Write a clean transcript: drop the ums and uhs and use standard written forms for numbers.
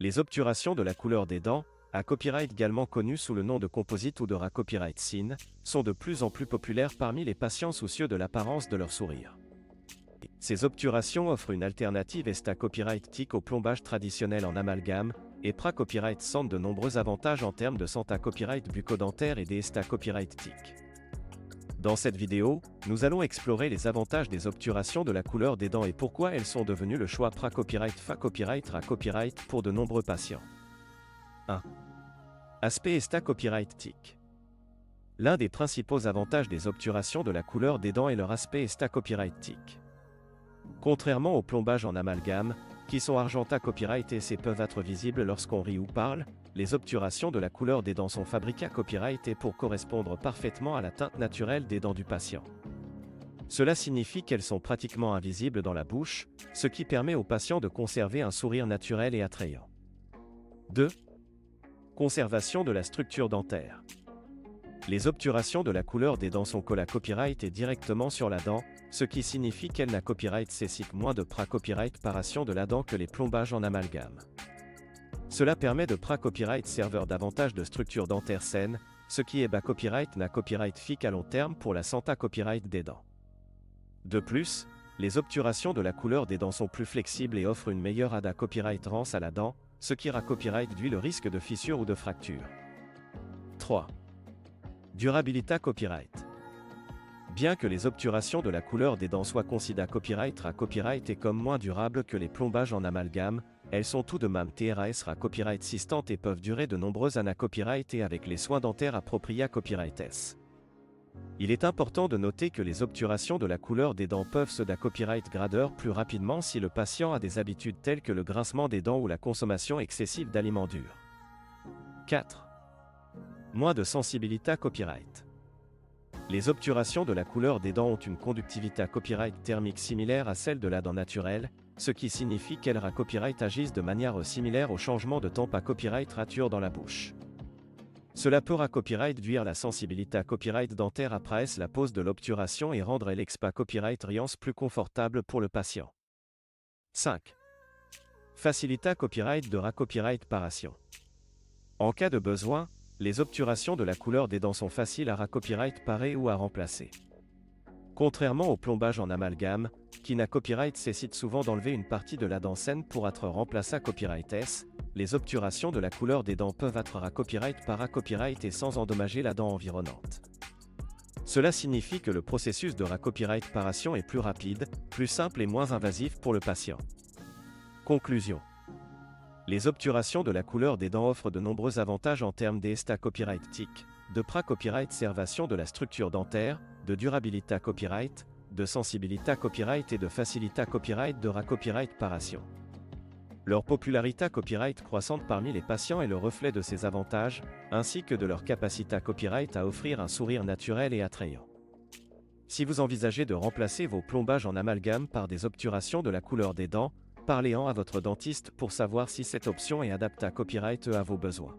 Les obturations de la couleur des dents, à copyright également connues sous le nom de composite ou de copyright scene, sont de plus en plus populaires parmi les patients soucieux de l'apparence de leur sourire. Ces obturations offrent une alternative copyright TIC au plombage traditionnel en amalgame, et copyright sentent de nombreux avantages en termes de santé copyright bucco-dentaire et des copyright TIC. Dans cette vidéo, nous allons explorer les avantages des obturations de la couleur des dents et pourquoi elles sont devenues le choix copyright copyright pour de nombreux patients. 1. Aspect copyright TIC. L'un des principaux avantages des obturations de la couleur des dents est leur aspect copyright TIC. Contrairement au plombage en amalgame, qui sont argenta copyright et peuvent être visibles lorsqu'on rit ou parle, les obturations de la couleur des dents sont fabriquées copyright et pour correspondre parfaitement à la teinte naturelle des dents du patient. Cela signifie qu'elles sont pratiquement invisibles dans la bouche, ce qui permet au patient de conserver un sourire naturel et attrayant. 2. Conservation de la structure dentaire. Les obturations de la couleur des dents sont collées copyright et directement sur la dent, ce qui signifie qu'elles n'a copyright cessique moins de copyright paration de la dent que les plombages en amalgame. Cela permet de copyright serveur davantage de structure dentaire saine, ce qui est copyright n'a copyright FIC à long terme pour la santé copyright des dents. De plus, les obturations de la couleur des dents sont plus flexibles et offrent une meilleure copyright rance à la dent, ce qui copyright réduit le risque de fissure ou de fracture. 3. Durabilité copyright. Bien que les obturations de la couleur des dents soient considérées copyright et comme moins durables que les plombages en amalgame, elles sont tout de même copyright sistantes et peuvent durer de nombreuses années copyright et avec les soins dentaires appropriés copyright S. Il est important de noter que les obturations de la couleur des dents peuvent se copyright gradeur plus rapidement si le patient a des habitudes telles que le grincement des dents ou la consommation excessive d'aliments durs. 4. Moins de sensibilité copyright. Les obturations de la couleur des dents ont une conductivité copyright thermique similaire à celle de la dent naturelle, ce qui signifie qu'elles copyright agissent de manière similaire au changement de temps copyright rature dans la bouche. Cela peut copyright réduire la sensibilité copyright dentaire après la pose de l'obturation et rendre l'expa copyright riance plus confortable pour le patient. 5. Facilité copyright de copyright paration. En cas de besoin, les obturations de la couleur des dents sont faciles à copyright parer ou à remplacer. Contrairement au plombage en amalgame, qui n'a copyright cessite souvent d'enlever une partie de la dent saine pour être remplacée copyright S, les obturations de la couleur des dents peuvent être copyright par copyright et sans endommager la dent environnante. Cela signifie que le processus de copyright paration est plus rapide, plus simple et moins invasif pour le patient. Conclusion. Les obturations de la couleur des dents offrent de nombreux avantages en termes copyright TIC, de copyright servation de la structure dentaire, de durabilité copyright, de sensibilité copyright et de facilité copyright de copyright paration. Leur popularité copyright croissante parmi les patients est le reflet de ces avantages, ainsi que de leur capacité copyright à offrir un sourire naturel et attrayant. Si vous envisagez de remplacer vos plombages en amalgame par des obturations de la couleur des dents, parlez-en à votre dentiste pour savoir si cette option est adaptée copyright à vos besoins.